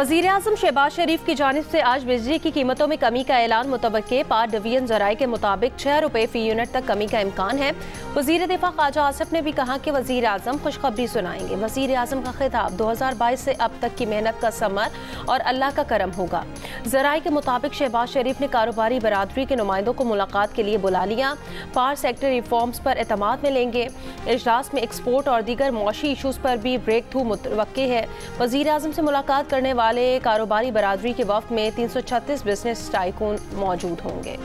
वज़ीर आज़म शहबाज शरीफ की जानिब से आज बिजली की कीमतों में कमी का ऐलान। मुतबक्के पार डिवीजन ज़राए के मुताबिक 6 रुपये फी यूनिट तक कमी का इम्कान है। वज़ीर दिफा ख्वाजा आसिफ ने भी कहा कि वज़ीर आज़म खुशखबरी सुनाएंगे। वज़ीर आज़म का खिताब 2022 से अब तक की मेहनत का समर और अल्लाह का करम होगा। ज़राए के मुताबिक शहबाज शरीफ ने कारोबारी बरादरी के नुमाइंदों को मुलाकात के लिए बुला लिया। पावर सेक्टर रिफॉर्म्स पर एतमाद में लेंगे। इजलास में एक्सपोर्ट और दीगर मौशी इशूज़ पर भी ब्रेक थ्रू मुतवक्के है। वज़ीर आज़म से मुलाकात करने वाले कारोबारी बरादरी के वफ्द में 336 बिजनेस टाइकून मौजूद होंगे।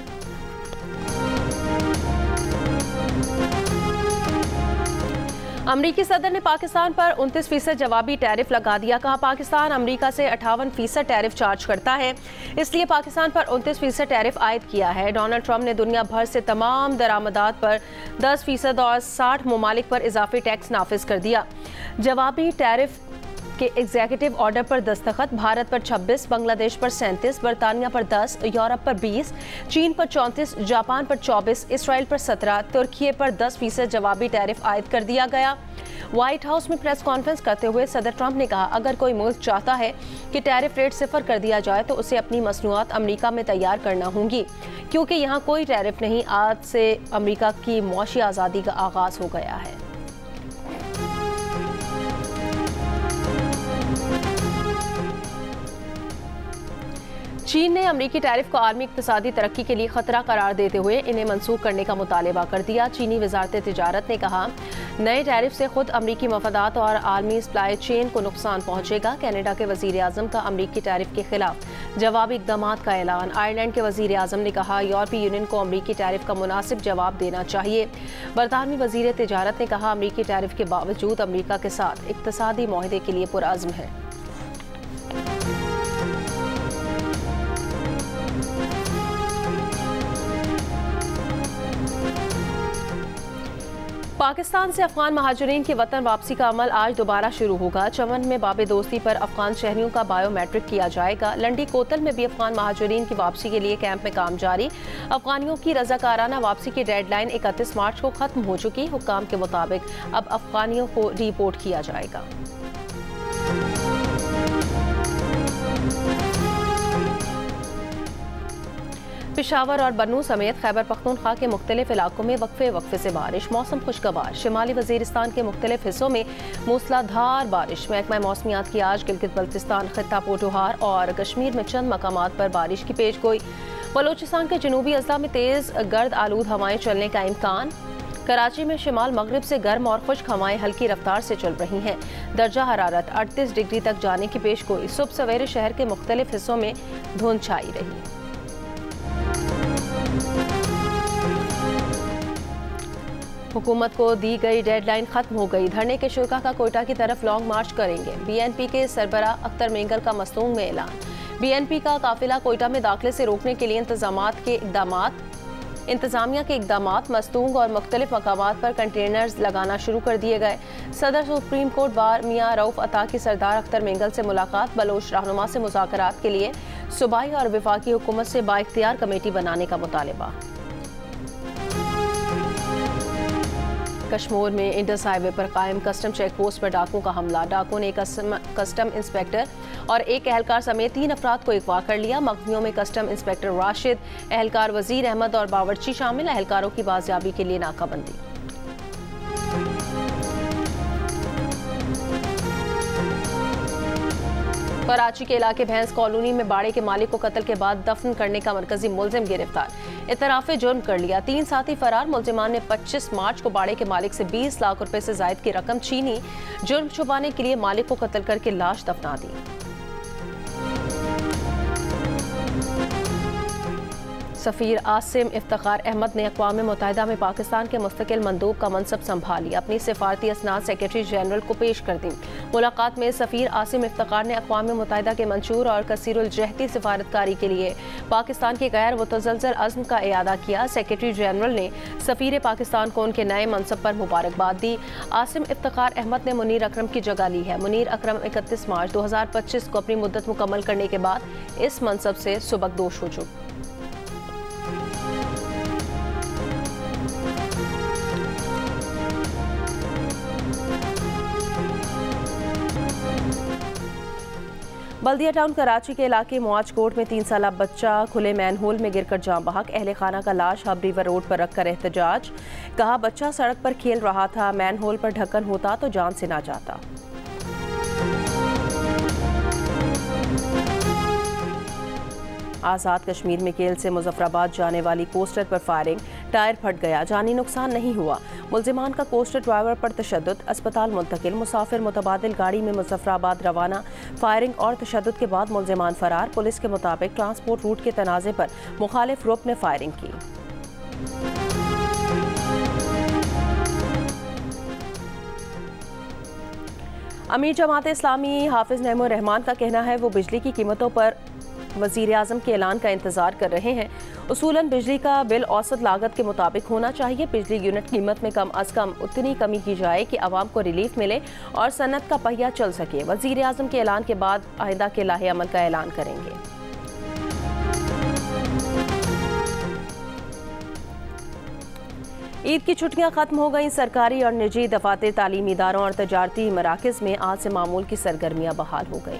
अमरीकी सदर ने पाकिस्तान पर 29% जवाबी टैरिफ लगा दिया। कहा, पाकिस्तान अमरीका से 58% टैरिफ चार्ज करता है, इसलिए पाकिस्तान पर 29% टैरिफ आयद किया है। डोनाल्ड ट्रंप ने दुनिया भर से तमाम दरामदात पर 10% और 60 ममालिक पर इजाफी टैक्स नाफिज कर दिया। जवाबी टैरिफ के एग्जीक्यूटिव ऑर्डर पर दस्तखत भारत पर 26, बांग्लादेश पर 37, बरतानिया पर 10, यूरोप पर 20, चीन पर 34, जापान पर 24, इसराइल पर 17, तुर्की पर 10% जवाबी टैरिफ आयद कर दिया गया। व्हाइट हाउस में प्रेस कॉन्फ्रेंस करते हुए सदर ट्रंप ने कहा, अगर कोई मुल्क चाहता है कि टैरिफ रेट सिफर कर दिया जाए तो उसे अपनी मसनूआत अमरीका में तैयार करना होंगी, क्योंकि यहाँ कोई टैरिफ नहीं। आज से अमरीका की मौशी आज़ादी का आगाज हो गया है। चीन ने अमरीकी टैरिफ को आलमी इक्तिसादी तरक्की के लिए खतरा करार देते हुए इन्हें मनसूख करने का मुतालबा कर दिया। चीनी वजारत तिजारत ने कहा, नए टैरिफ से खुद अमरीकी मफादात और आलमी सप्लाई चेन को नुकसान पहुंचेगा। कनाडा के वजीर आजम का अमरीकी टैरिफ के खिलाफ जवाबी इकदामात का ऐलान। आयरलैंड के वजीर आजम ने कहा, यूरोपीय यूनियन को अमरीकी टैरिफ का मुनासिब जवाब देना चाहिए। बरतानवी वजीर तिजारत ने कहा, अमरीकी टैरिफ के बावजूद अमरीका के साथ इक्तिसादी मुआहदे के लिए पुरअज़्म है। पाकिस्तान से अफगान महाजरीन की वतन वापसी का अमल आज दोबारा शुरू होगा। चमन में बाबे दोस्ती पर अफगान शहरियों का बायोमेट्रिक किया जाएगा। लंडी कोतल में भी अफगान महाजरीन की वापसी के लिए कैंप में काम जारी। अफगानियों की रजाकाराना वापसी की डेडलाइन 31 मार्च को खत्म हो चुकी। हुक्काम के मुताबिक अब अफगानियों को रिपोर्ट किया जाएगा। पेशावर और बन्नू समेत खैबर पख्तूनख्वा के मुख्तलिफ इलाकों में वक्फे से बारिश। मौसम खुशगवार। शिमाली वजीरिस्तान के मुख्तलिफ हिस्सों में मूसलाधार बारिश। महकमा मौसमियात की आज गिलगित बल्तिस्तान, खित्ता पोटोहार और कश्मीर में चंद मकामात पर बारिश की पेशगोई। बलोचिस्तान के जनूबी अजला में तेज गर्द आलूद हवाएं चलने का इम्कान। कराची में शिमाल मगरिब से गर्म और खुश्क हवाएं हल्की रफ्तार से चल रही हैं। दर्जा हरारत 38 डिग्री तक जाने की पेशगोई। सुबह सवेरे शहर के मुख्तलिफ हिस्सों में धुंध छाई रही। हुकूमत को दी गई डेडलाइन खत्म हो गई। धरने के शुरा का कोयटा की तरफ लॉन्ग मार्च करेंगे। बीएनपी के सरबरा अख्तर मेंगल का मस्तूंग में ऐलान। बीएनपी का काफिला कोयटा में दाखिले से रोकने के लिए इंतजामिया के इकदामात मस्तूंग और मुख्तलिफ मकामात पर कंटेनर्स लगाना शुरू कर दिए गए। सदर सुप्रीम कोर्ट बार मियां रऊफ अता की सरदार अख्तर मेंगल से मुलाकात। बलोच रहनुमा से मुज़ाकरात के लिए सूबाई और वफाकी हुकूमत से बाइख्तियार कमेटी बनाने का मुतालबा। कश्मीर में इंडस हाईवे पर कायम कस्टम चेक पोस्ट पर डाकुओं का हमला। डाकुओं ने कस्टम इंस्पेक्टर और एक एहलकार समेत 3 अफराद को अगवा कर लिया। मकमियों में कस्टम इंस्पेक्टर राशिद, एहलकार वजीर अहमद और बावर्ची शामिल। एहलकारों की बाजियाबी के लिए नाकाबंदी। कराची के इलाके भैंस कॉलोनी में बाड़े के मालिक को कत्ल के बाद दफन करने का मरकजी मुलजिम गिरफ्तार। इतराफे जुर्म कर लिया। 3 साथी फरार। मुलजिमान ने 25 मार्च को बाड़े के मालिक से 20 लाख रुपए से जायद की रकम छीनी। जुर्म छुपाने के लिए मालिक को कत्ल करके लाश दफना दी। सफ़ीर आसिम इफ्तिखार अहमद ने अक़वाम मुत्तहिदा में पाकिस्तान के मुस्तकिल मंदूब का मनसब संभाल लिया। अपनी सिफारती असनाद सेक्रेटरी जनरल को पेश कर दी। मुलाकात में सफ़ीर आसिम इफ्तिखार ने अक़वाम मुत्तहिदा के मंशूर और कसीरुल जहती सिफारतकारी के लिए पाकिस्तान के गैर मुतज़लज़ल अज़्म का इयादा किया। सेक्रेटरी जनरल ने सफ़ीर पाकिस्तान को उनके नए मनसब पर मुबारकबाद दी। आसिम इफ्तिखार अहमद ने मुनीर अकरम की जगह ली है। मुनीर अकरम 31 मार्च 2025 को अपनी मुद्दत मुकम्मल करने के बाद इस मनसब से सुबकदोश हो चुके। बल्दिया टाउन कराची के इलाके मुआज कोट में 3 साला बच्चा खुले मैनहोल में गिरकर जान बहक। अहले खाना का लाश हब रिवर रोड पर रखकर एहतजाज। कहा बच्चा सड़क पर खेल रहा था, मैनहोल पर ढक्कन होता तो जान से ना जाता। आज़ाद कश्मीर में केल से मुजफ्फराबाद जाने वाली कोस्टर पर फायरिंग, टायर फट गया, जानी नुकसान नहीं हुआ। मुल्जिमान का कोस्टर ड्राइवर पर तशद्दुद, अस्पताल मुंतकिल। मुसाफिर मुतबादिल गाड़ी में मुजफ्फराबाद रवाना। फायरिंग और तशद्दुद के बाद मुल्जिमान फरार। पुलिस के मुताबिक ट्रांसपोर्ट रूट के तनाज़े पर मुखालिफ ग्रुप ने फायरिंग की। अमीर जमात इस्लामी हाफिज नईमुर रहमान का कहना है वो बिजली की कीमतों पर वज़ीर आज़म के ऐलान का इंतज़ार कर रहे हैं। उसूलन बिजली का बिल औसत लागत के मुताबिक होना चाहिए। बिजली यूनिट कीमत में कम अज़ कम उतनी कमी की जाए कि आवाम को रिलीफ मिले और सनत का पहिया चल सके। वज़ीर आज़म के ऐलान के बाद आइंदा के लाहे अमल का ऐलान करेंगे। ईद की छुट्टियां खत्म हो गई। सरकारी और निजी दफातर, तालीमी इदारों और तजारती मराकज़ में आज से मामूल की सरगर्मियां बहाल हो गई।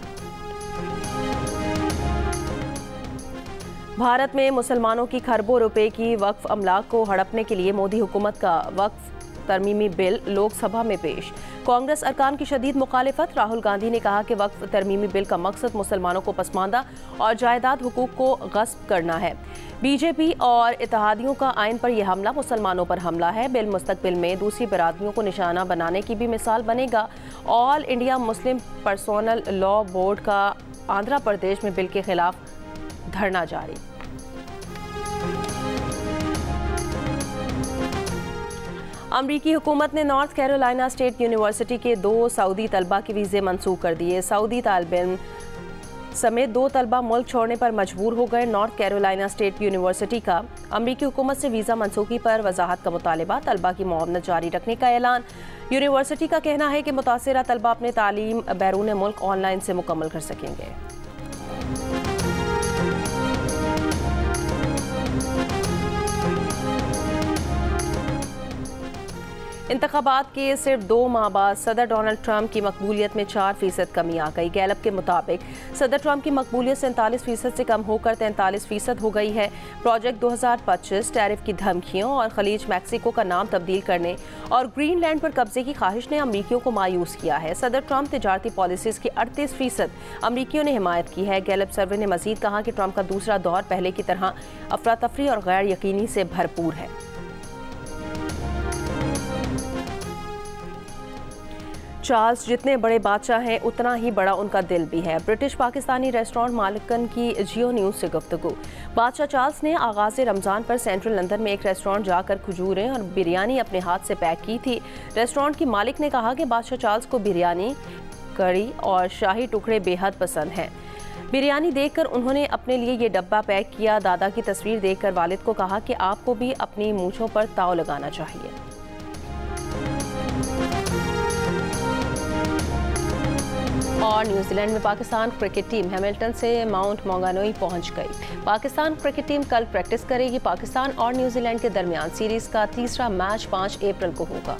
भारत में मुसलमानों की खरबों रुपए की वक्फ अमलाक को हड़पने के लिए मोदी हुकूमत का वक्फ तरमीमी बिल लोकसभा में पेश। कांग्रेस अरकान की शदीद मुखालिफत। राहुल गांधी ने कहा कि वक्फ तरमीमी बिल का मकसद मुसलमानों को पसमानदा और जायदाद हुकूक को गस्ब करना है। बीजेपी और इत्तेहादियों का आइन पर यह हमला मुसलमानों पर हमला है। बिल मुस्तकबिल में दूसरी बरादरियों को निशाना बनाने की भी मिसाल बनेगा। All India Muslim personal law board का आंध्र प्रदेश में बिल के खिलाफ धरना जारी। अमरीकी हुकूमत ने नॉर्थ कैरोलिना स्टेट यूनिवर्सिटी के 2 सऊदी तलबा के वीज़े मंसूख कर दिए। सऊदी तालिब इल्म समेत 2 तलबा मुल्क छोड़ने पर मजबूर हो गए। नॉर्थ कैरोलिना स्टेट यूनिवर्सिटी का अमरीकी हुकूमत से वीज़ा मनसूखी पर वजाहत का मुतालिबा, तलबा की मुआवनत जारी रखने का ऐलान। यूनिवर्सिटी का कहना है कि मुतासिरा तलबा अपने तालीम बैरून मुल्क ऑनलाइन से मुकम्मल कर सकेंगे। इंतखाबात के सिर्फ 2 माह बाद सदर डोनाल्ड ट्रंप की मकबूलियत में 4% कमी आ गई। गैलप के मुताबिक सदर ट्रंप की मकबूलियत 47% से कम होकर 43% हो गई है। प्रोजेक्ट 2025 टैरिफ की धमकियों और खलीज मैक्सिको का नाम तब्दील करने और ग्रीनलैंड पर कब्जे की ख्वाहिश ने अमरीकियों को मायूस किया है। सदर ट्रंप तजारती पॉलिसीज़ की 38% अमरीकियों ने हिमायत की है। गैलप सर्वे ने मजीद कहा कि ट्रंप का दूसरा दौर पहले की तरह अफरा तफरी और गैर यकीनी से भरपूर है। चार्ल्स जितने बड़े बादशाह हैं उतना ही बड़ा उनका दिल भी है। ब्रिटिश पाकिस्तानी रेस्टोरेंट मालिकन की जियो न्यूज़ से गुफ्तगू। बादशाह चार्ल्स ने आगाज़ रमज़ान पर सेंट्रल लंदन में एक रेस्टोरेंट जाकर खजूरें और बिरयानी अपने हाथ से पैक की थी। रेस्टोरेंट की मालिक ने कहा कि बादशाह चार्ल्स को बिरयानी, कड़ी और शाही टुकड़े बेहद पसंद हैं। बिरयानी देखकर उन्होंने अपने लिए ये डब्बा पैक किया। दादा की तस्वीर देखकर वालिद को कहा कि आपको भी अपनी मूंछों पर ताव लगाना चाहिए। और न्यूजीलैंड में पाकिस्तान क्रिकेट टीम हैमिल्टन से माउंट मौंगानुई पहुंच गई। पाकिस्तान क्रिकेट टीम कल प्रैक्टिस करेगी। पाकिस्तान और न्यूजीलैंड के दरमियान सीरीज का तीसरा मैच 5 अप्रैल को होगा।